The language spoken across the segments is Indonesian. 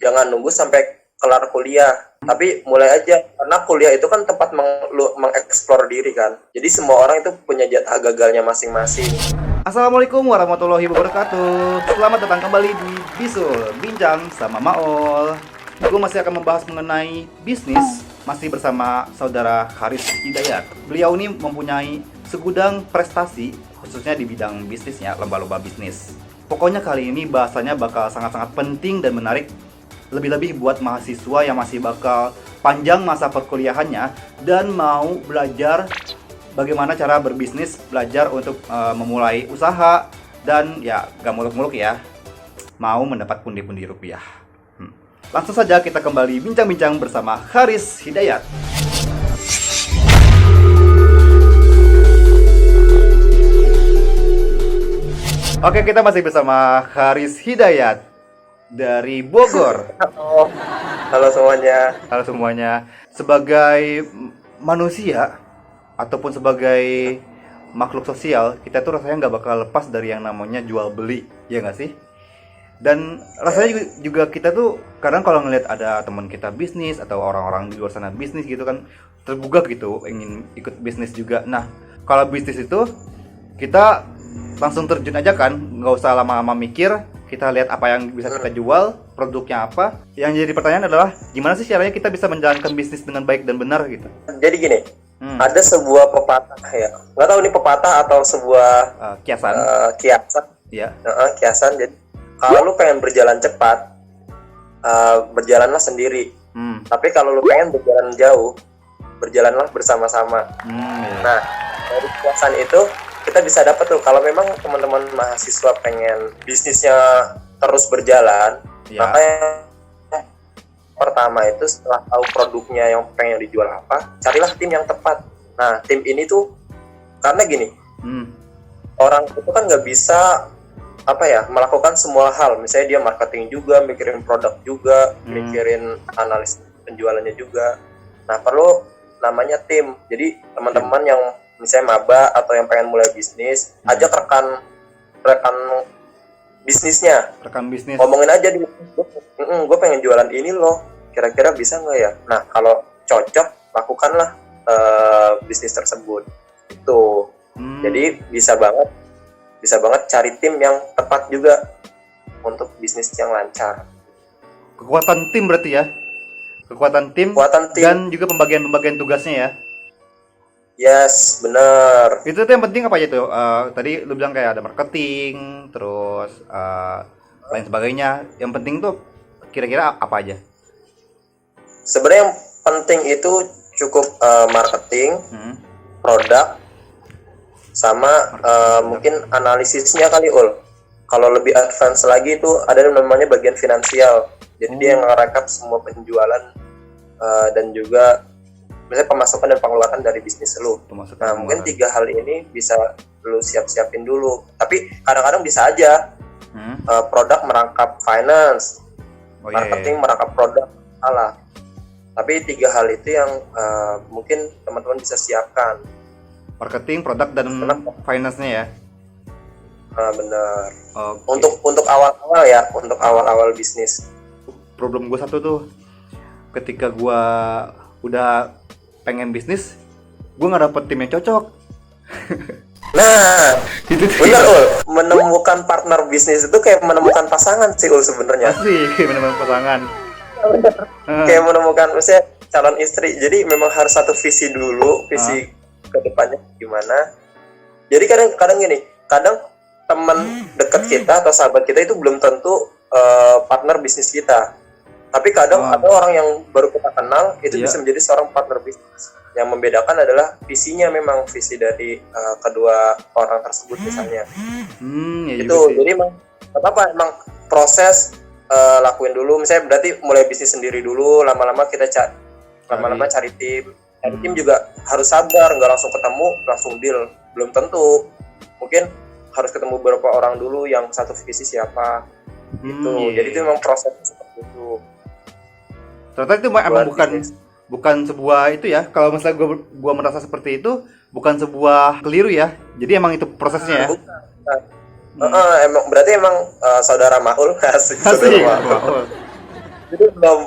jangan nunggu sampai kelar kuliah, tapi mulai aja, karena kuliah itu kan tempat mengeksplor diri kan. Jadi semua orang itu punya jatah gagalnya masing-masing. Assalamualaikum warahmatullahi wabarakatuh. Selamat datang kembali di Bisul Bincang sama Maol. Gue masih akan membahas mengenai bisnis, masih bersama saudara Haris Hidayat. Beliau ini mempunyai segudang prestasi, khususnya di bidang bisnisnya, lomba-lomba bisnis. Pokoknya kali ini bahasanya bakal sangat-sangat penting dan menarik, lebih-lebih buat mahasiswa yang masih bakal panjang masa perkuliahannya dan mau belajar bagaimana cara berbisnis, belajar untuk memulai usaha, dan ya gak muluk-muluk ya, mau mendapat pundi-pundi rupiah. Langsung saja kita kembali bincang-bincang bersama Haris Hidayat. Oke, kita masih bersama Haris Hidayat dari Bogor. Halo semuanya. Halo semuanya. Sebagai manusia ataupun sebagai makhluk sosial, kita tuh rasanya nggak bakal lepas dari yang namanya jual beli, ya nggak sih? Dan rasanya juga kita tuh kadang kalau ngelihat ada teman kita bisnis atau orang-orang di luar sana bisnis gitu kan, tergugah gitu ingin ikut bisnis juga. Nah, kalau bisnis itu kita langsung terjun aja kan, nggak usah lama-lama mikir. Kita lihat apa yang bisa kita jual, produknya apa. Yang jadi pertanyaan adalah gimana sih caranya kita bisa menjalankan bisnis dengan baik dan benar gitu. Jadi gini, ada sebuah pepatah ya, nggak tahu ini pepatah atau sebuah kiasan. Kiasan. Ya. Kiasan. Jadi kalau lu pengen berjalan cepat, berjalanlah sendiri. Tapi kalau lu pengen berjalan jauh, berjalanlah bersama-sama. Nah, dari kiasan itu kita bisa dapat tuh, kalau memang teman-teman mahasiswa pengen bisnisnya terus berjalan, maka yang pertama itu setelah tahu produknya yang pengen dijual apa, carilah tim yang tepat. Nah, tim ini tuh karena gini, orang itu kan nggak bisa melakukan semua hal. Misalnya dia marketing juga, mikirin produk juga, mikirin analis penjualannya juga. Nah, perlu namanya tim. Jadi teman-teman yang misalnya maba atau yang pengen mulai bisnis, ajak rekan bisnisnya. Rekan bisnis. Ngomongin aja di, gue pengen jualan ini loh, kira-kira bisa nggak ya? Nah, kalau cocok, lakukanlah bisnis tersebut. Itu. Jadi bisa banget cari tim yang tepat juga untuk bisnis yang lancar. Kekuatan tim berarti ya? Kekuatan tim dan juga pembagian tugasnya ya? Yes, benar. Itu tuh yang penting apa aja tuh? Tadi lu bilang kayak ada marketing, terus lain sebagainya. Yang penting tuh kira-kira apa aja? Sebenarnya yang penting itu cukup marketing, produk, sama mungkin analisisnya kali ul. Kalau lebih advance lagi itu ada yang namanya bagian finansial. Jadi dia yang ngerekap semua penjualan dan juga misalnya pemasukan dan pengeluaran dari bisnis lu. Nah, mungkin 3 hal ini bisa lu siap-siapin dulu. Tapi kadang-kadang bisa aja produk merangkap finance, marketing merangkap produk, salah. Tapi 3 hal itu yang mungkin teman-teman bisa siapkan. Marketing, produk, dan finance-nya ya. Benar. Okay. Untuk awal-awal ya, untuk awal-awal bisnis. Problem gue satu tuh, ketika gue udah pengen bisnis, gue nggak dapet tim yang cocok. Nah, benar ul. Menemukan partner bisnis itu kayak menemukan pasangan sih ul sebenarnya. Asik, menemukan pasangan. Kayak menemukan misalnya calon istri. Jadi memang harus satu visi dulu, visi kedepannya gimana. Jadi kadang gini, kadang teman dekat kita atau sahabat kita itu belum tentu partner bisnis kita. Tapi kadang ada orang yang baru kita kenal itu bisa menjadi seorang partner bisnis. Yang membedakan adalah visinya, memang visi dari kedua orang tersebut misalnya. Ya itu jadi emang apa emang proses lakuin dulu. Misalnya berarti mulai bisnis sendiri dulu, lama-lama kita cari tim. Cari tim juga harus sabar, nggak langsung ketemu langsung deal, belum tentu. Mungkin harus ketemu beberapa orang dulu yang satu visi siapa. Gitu. Jadi itu memang proses seperti itu. Ternyata itu emang bukan sebuah itu ya. Kalau misalnya gua merasa seperti itu, bukan sebuah keliru ya. Jadi emang itu prosesnya ya. Emang berarti saudara Maul. Saudara Maul. Jadi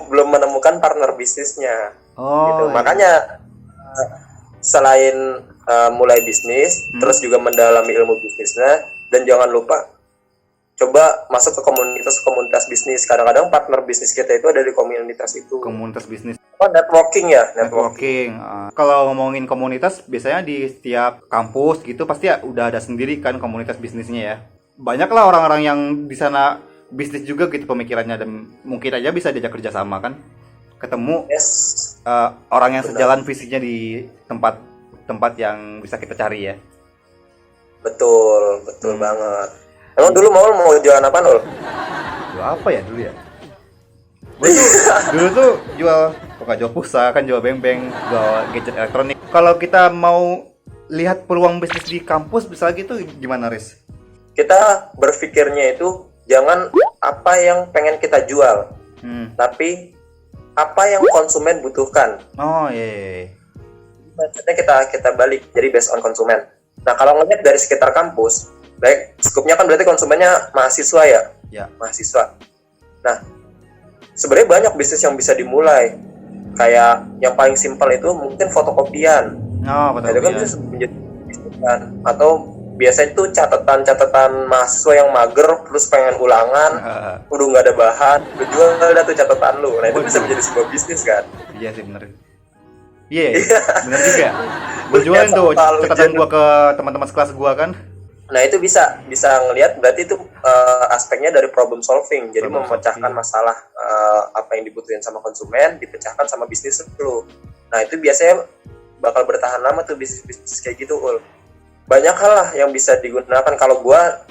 belum menemukan partner bisnisnya. Gitu. Oh, iya. Makanya selain mulai bisnis, terus juga mendalami ilmu bisnisnya, dan jangan lupa coba masuk ke komunitas bisnis. Kadang-kadang partner bisnis kita itu ada di komunitas itu. Komunitas bisnis. Oh, networking ya, Networking. Kalau ngomongin komunitas, biasanya di setiap kampus gitu pasti ya udah ada sendiri kan komunitas bisnisnya ya. Banyaklah orang-orang yang di sana bisnis juga gitu pemikirannya, dan mungkin aja bisa diajak kerja sama kan. Ketemu Yes. orang yang Benar. sejalan visinya di tempat yang bisa kita cari ya. Betul banget. Emang dulu mau jualan apa, Nul? Jual apa ya dulu ya? Gue tuh dulu tuh jual pulsa, kan jual beng-beng, jual gadget elektronik. Kalau kita mau lihat peluang bisnis di kampus bisa gitu gimana, Riz? Kita berpikirnya itu jangan apa yang pengen kita jual, tapi apa yang konsumen butuhkan. Oh iya. Maksudnya kita balik, jadi based on konsumen. Nah, kalau ngelihat dari sekitar kampus, baik skupnya kan berarti konsumennya mahasiswa ya? Ya. Mahasiswa. Nah, sebenarnya banyak bisnis yang bisa dimulai. Kayak yang paling simpel itu mungkin fotokopian. Oh, Nah, itu kan bisa menjadi bisnis kan. Atau biasanya itu catatan mahasiswa yang mager terus pengen ulangan, udah nggak ada bahan, lu jual dah tuh catatan lu. Nah, itu bisa menjadi sebuah bisnis kan. Iya sih bener. Iya, bener juga. Gue jualin tuh catatan gua ke teman-teman sekelas gua kan. Nah, itu bisa ngelihat berarti itu aspeknya dari problem solving. Jadi memecahkan masalah apa yang dibutuhin sama konsumen, dipecahkan sama bisnis lu. Nah, itu biasanya bakal bertahan lama tuh bisnis kayak gitu, Ul. Banyak hal lah yang bisa digunakan. Kalau gua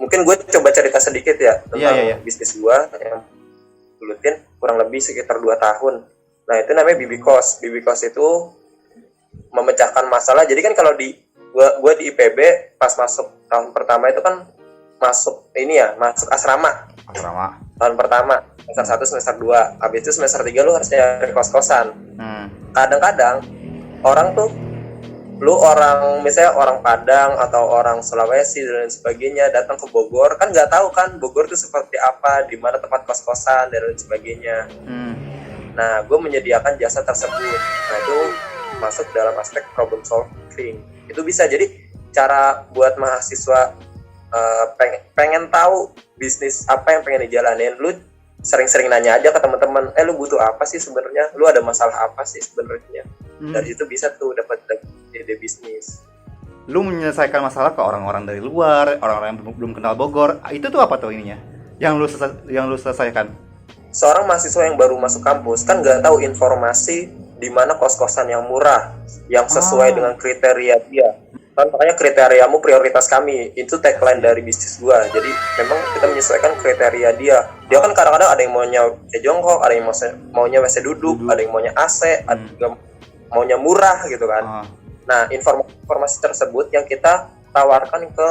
mungkin gue coba cerita sedikit ya tentang bisnis gua yang dulutin kurang lebih sekitar 2 tahun. Nah, itu namanya Bibikos. Bibikos itu memecahkan masalah. Jadi kan kalau di gua di IPB pas masuk tahun pertama itu kan masuk asrama. Tahun pertama, semester 1, semester 2. Habis itu semester 3 lu harus nyari kos-kosan. Kadang-kadang orang tuh misalnya orang Padang atau orang Sulawesi dan sebagainya datang ke Bogor, kan nggak tahu kan Bogor itu seperti apa, di mana tempat kos-kosan dan lain sebagainya. Nah, gue menyediakan jasa tersebut. Nah, itu masuk dalam aspek problem solving. Itu bisa jadi cara buat mahasiswa pengen tahu bisnis apa yang pengen dijalanin. Lu sering-sering nanya aja ke teman-teman, lu butuh apa sih sebenarnya? Lu ada masalah apa sih sebenarnya? Dari itu bisa tuh dapat ide bisnis. Lu menyelesaikan masalah ke orang-orang dari luar, orang-orang yang belum kenal Bogor. Itu tuh apa tuh ininya? Yang lu selesaikan? Seorang mahasiswa yang baru masuk kampus kan nggak tahu informasi di mana kos-kosan yang murah, yang sesuai dengan kriteria dia. Kan makanya kriteriamu prioritas kami, itu tagline dari bisnis gua. Jadi memang kita menyesuaikan kriteria dia. Dia kan kadang-kadang ada yang maunya WC jongkok, ada yang maunya WC duduk, ada yang maunya AC, ada juga maunya murah gitu kan. Nah, informasi tersebut yang kita tawarkan ke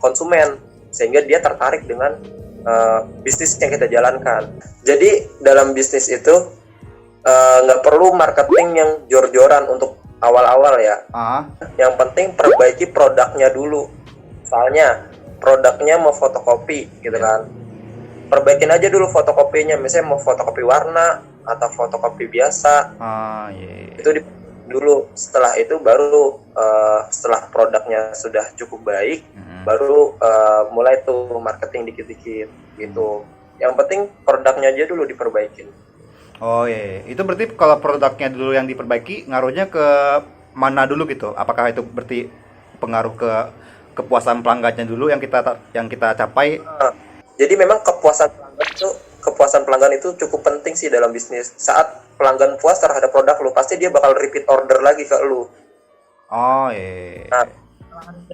konsumen sehingga dia tertarik dengan bisnis yang kita jalankan. Jadi dalam bisnis itu nggak perlu marketing yang jor-joran untuk awal-awal ya. Yang penting perbaiki produknya dulu. Soalnya produknya mau fotokopi gitu kan. Perbaikin aja dulu fotokopinya. Misalnya mau fotokopi warna atau fotokopi biasa. Itu dulu. Setelah itu baru setelah produknya sudah cukup baik, baru mulai tuh marketing dikit-dikit gitu. Yang penting produknya aja dulu diperbaikin. Oh iya, itu berarti kalau produknya dulu yang diperbaiki, ngaruhnya ke mana dulu gitu? Apakah itu berarti pengaruh ke kepuasan pelanggannya dulu yang kita capai? Jadi memang kepuasan pelanggan itu cukup penting sih dalam bisnis. Saat pelanggan puas terhadap produk lu, pasti dia bakal repeat order lagi ke lu. Oh iya. Nah,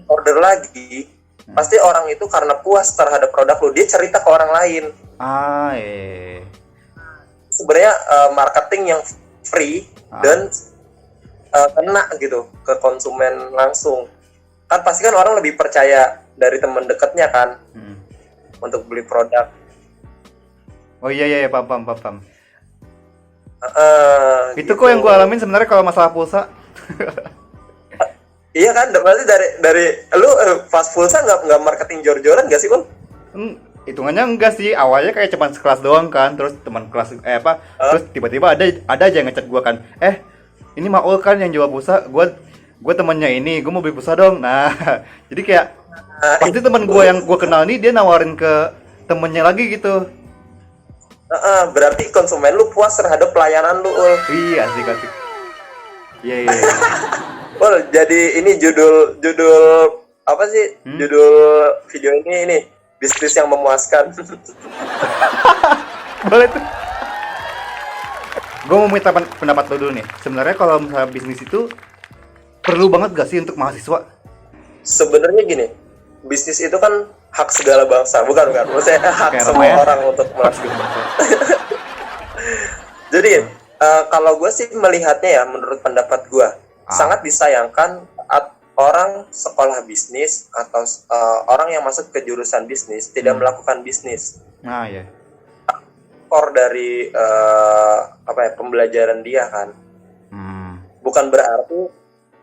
order lagi, pasti orang itu karena puas terhadap produk lu, dia cerita ke orang lain. Iya. Sebenarnya marketing yang free dan kena gitu ke konsumen langsung. Kan pasti kan orang lebih percaya dari teman dekatnya kan untuk beli produk. Oh iya, paham. Itu gitu. kok yang gue alamin sebenarnya kalau masalah pulsa. Iya kan, berarti dari lu pas pulsa nggak marketing jor-joran nggak sih, Bang? hitungannya enggak sih, awalnya kayak cuman sekelas doang kan, terus teman kelas terus tiba-tiba ada aja yang ngechat gua kan, ini Maul kan yang jual pulsa, gua temennya ini, gua mau beli pulsa dong. Nah jadi kayak pasti teman gua yang gua kenal nih dia nawarin ke temennya lagi gitu. Berarti konsumen lu puas terhadap pelayanan lu, Ul. Iya sih kasih. Iya. Ul, jadi ini judul apa sih? Judul video ini bisnis yang memuaskan. Boleh tuh. Gue mau minta pendapat lo dulu nih. Sebenarnya kalau misalnya bisnis itu perlu banget gak sih untuk mahasiswa? Sebenarnya gini, bisnis itu kan hak segala bangsa, bukan? Maksudnya hak kayak semua Rama ya? orang untuk melakukan. Jadi kalau gue sih melihatnya ya, menurut pendapat gue, sangat disayangkan saat orang sekolah bisnis atau orang yang masuk ke jurusan bisnis tidak melakukan bisnis. Nah ya. Core dari pembelajaran dia kan. Bukan berarti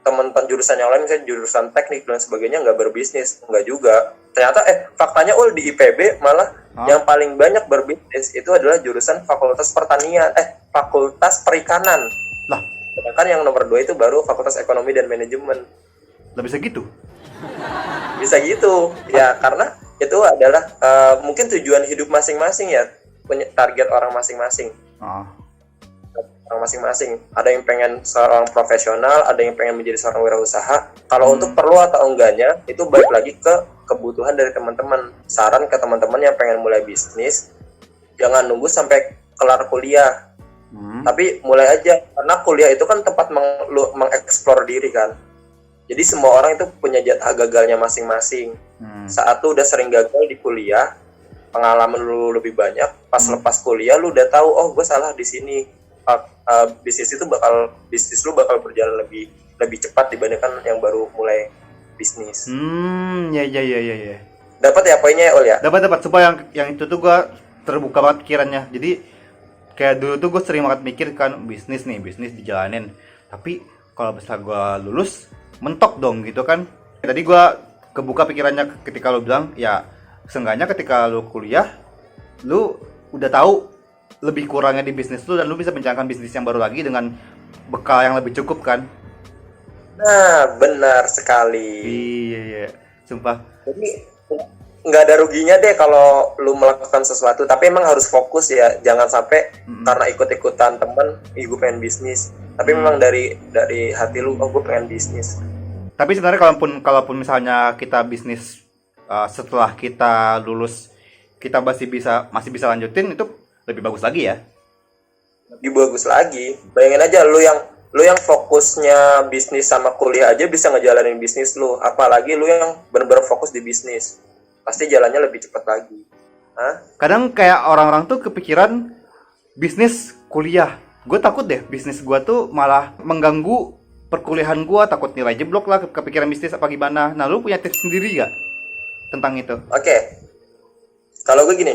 teman-teman jurusan yang lain, misalnya jurusan teknik dan sebagainya nggak berbisnis, nggak juga. Ternyata faktanya di IPB malah yang paling banyak berbisnis itu adalah jurusan fakultas pertanian, fakultas perikanan. Lah, sedangkan yang nomor 2 itu baru fakultas ekonomi dan manajemen. lah bisa gitu? Bisa gitu, ya karena itu adalah mungkin tujuan hidup masing-masing ya, target orang masing-masing. Orang masing-masing. Ada yang pengen seorang profesional, ada yang pengen menjadi seorang wirausaha. Kalau untuk perlu atau enggaknya, itu balik lagi ke kebutuhan dari teman-teman. Saran ke teman-teman yang pengen mulai bisnis, jangan nunggu sampai kelar kuliah. Tapi mulai aja, karena kuliah itu kan tempat mengeksplor diri kan. Jadi semua orang itu punya jatah gagalnya masing-masing. Saat lu udah sering gagal di kuliah, pengalaman lu lebih banyak, pas lepas kuliah lu udah tahu, oh gue salah di sini. Bisnis lu bakal berjalan lebih cepat dibandingkan yang baru mulai bisnis. Ya. Dapat ya poinnya ya, Ul ya? Dapat. Supaya yang itu tuh gue terbuka banget pikirannya. Jadi kayak dulu tuh gue sering banget mikir kan, bisnis dijalanin. Tapi kalau misalnya gue lulus, mentok dong gitu kan. Tadi gue kebuka pikirannya ketika lu bilang, ya seenggaknya ketika lu kuliah, lu udah tahu lebih kurangnya di bisnis lu dan lu bisa menjalankan bisnis yang baru lagi dengan bekal yang lebih cukup kan. Nah, benar sekali. Iya, sumpah. Jadi nggak ada ruginya deh kalau lu melakukan sesuatu, tapi emang harus fokus ya, jangan sampai karena ikut-ikutan temen, gue pengen bisnis, tapi memang dari hati lu, gue pengen bisnis. Tapi sebenarnya kalaupun misalnya kita bisnis setelah kita lulus, kita masih bisa lanjutin, itu lebih bagus lagi ya. Lebih bagus lagi. Bayangin aja lu yang fokusnya bisnis sama kuliah aja bisa ngejalanin bisnis lu, apalagi lu yang benar-benar fokus di bisnis. Pasti jalannya lebih cepat lagi. Kadang kayak orang-orang tuh kepikiran bisnis kuliah. Gue takut deh bisnis gue tuh malah mengganggu perkuliahan gue, takut nilai jeblok lah, kepikiran bisnis apa gimana. Nah, lu punya tips sendiri gak tentang itu? Oke. Kalau gue gini,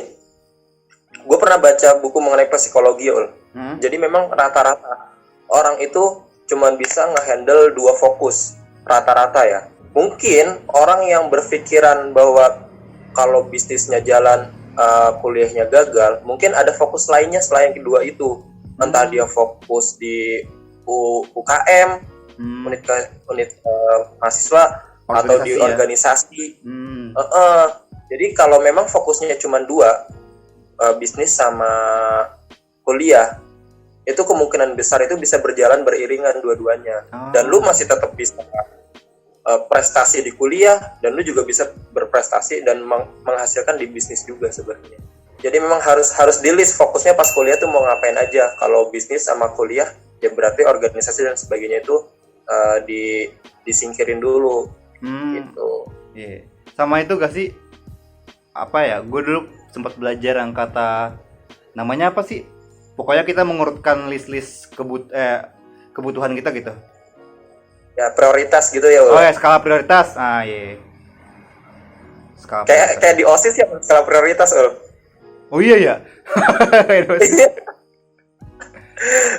gue pernah baca buku mengenai psikologi, Ul. Jadi memang rata-rata orang itu cuma bisa ngehandle 2 fokus, rata-rata ya. Mungkin orang yang berpikiran bahwa kalau bisnisnya jalan, kuliahnya gagal, mungkin ada fokus lainnya selain kedua itu. Entah dia fokus di UKM, unit mahasiswa, atau di organisasi. Jadi kalau memang fokusnya cuma 2, bisnis sama kuliah, itu kemungkinan besar itu bisa berjalan beriringan dua-duanya. Dan lu masih tetap bisa prestasi di kuliah, dan lu juga bisa berprestasi dan menghasilkan di bisnis juga sebenarnya. Jadi memang harus di list fokusnya pas kuliah tuh mau ngapain aja. Kalau bisnis sama kuliah ya berarti organisasi dan sebagainya itu disingkirin dulu. Gitu. Yeah. Sama itu gak sih, apa ya, gue dulu sempat belajar yang kata namanya apa sih, pokoknya kita mengurutkan list-list kebutuhan kita gitu. Ya prioritas gitu ya. Oh ya, skala prioritas. Iya. Skala kayak di OSIS ya, skala prioritas. Oh iya ya.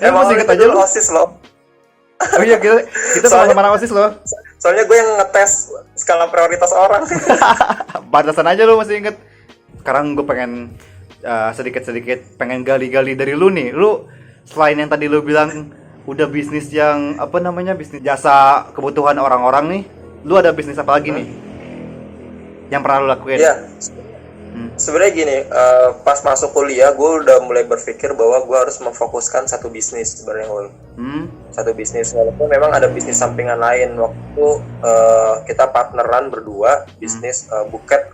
Emang masih inget aja lu OSIS loh. Oh iya, kita sama-sama OSIS loh. Soalnya gue yang ngetes skala prioritas orang. Batasan aja lu masih inget. sekarang gue pengen sedikit-sedikit pengen gali-gali dari lu nih. Lu selain yang tadi lu bilang udah bisnis yang apa namanya, bisnis jasa kebutuhan orang-orang nih, lu ada bisnis apa lagi nih yang pernah lu lakuin? Iya. Sebenarnya gini, pas masuk kuliah gue udah mulai berpikir bahwa gue harus memfokuskan satu bisnis sebenarnya, satu bisnis. Walaupun memang ada bisnis sampingan lain. Waktu kita partneran berdua bisnis buket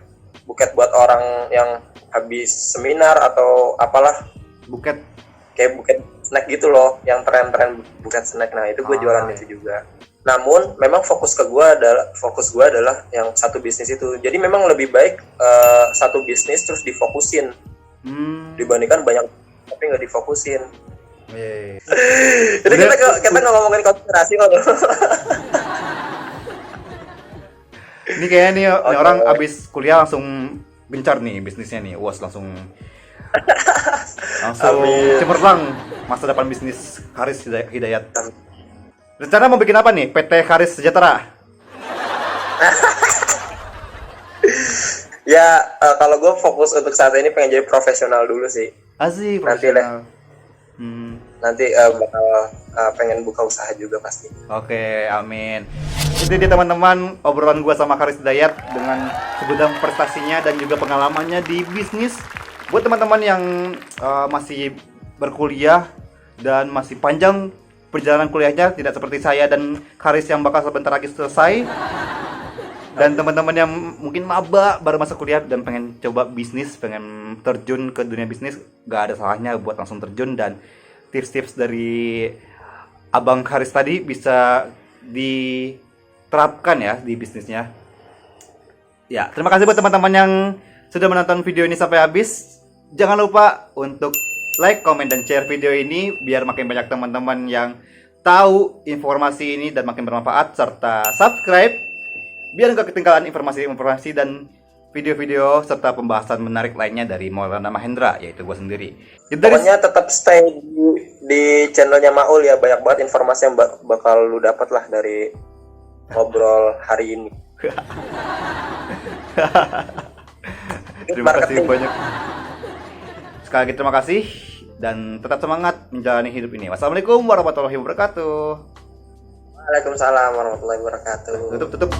buat orang yang habis seminar atau apalah, Buket. kayak buket snack gitu loh, yang tren-tren buket snack. Nah itu gue jualan itu juga. Namun memang fokus gue adalah yang satu bisnis itu. Jadi memang lebih baik satu bisnis terus difokusin dibandingkan banyak tapi nggak difokusin. Jadi kita nggak ngomongin konspirasi kok. Ini kayaknya nih orang abis kuliah langsung gencar nih bisnisnya nih, langsung cemerlang masa depan bisnis Haris Hidayat. Rencana mau bikin apa nih? PT Haris Sejahtera? Ya kalau gue fokus untuk saat ini pengen jadi profesional dulu sih. Asik, profesional. Nanti bakal pengen buka usaha juga pasti. Oke, amin. Itu dia teman-teman obrolan gue sama Haris Hidayat dengan segudang prestasinya dan juga pengalamannya di bisnis. Buat teman-teman yang masih berkuliah dan masih panjang perjalanan kuliahnya, tidak seperti saya dan Haris yang bakal sebentar lagi selesai. Dan teman-teman yang mungkin maba baru masuk kuliah dan pengen coba bisnis, pengen terjun ke dunia bisnis, gak ada salahnya buat langsung terjun. Dan tips-tips dari Abang Haris tadi bisa diterapkan ya di bisnisnya. Ya, terima kasih buat teman-teman yang sudah menonton video ini sampai habis. Jangan lupa untuk like, comment, dan share video ini biar makin banyak teman-teman yang tahu informasi ini dan makin bermanfaat, serta subscribe biar nggak ketinggalan informasi-informasi dan video-video serta pembahasan menarik lainnya dari Maulana Mahendra, yaitu gue sendiri. Pokoknya tetap stay di channelnya Maul ya, banyak banget informasi yang bakal lu dapat lah dari ngobrol hari ini. Terima kasih banyak. Sekali lagi terima kasih dan tetap semangat menjalani hidup ini. Wassalamualaikum warahmatullahi wabarakatuh. Waalaikumsalam warahmatullahi wabarakatuh. Tutup.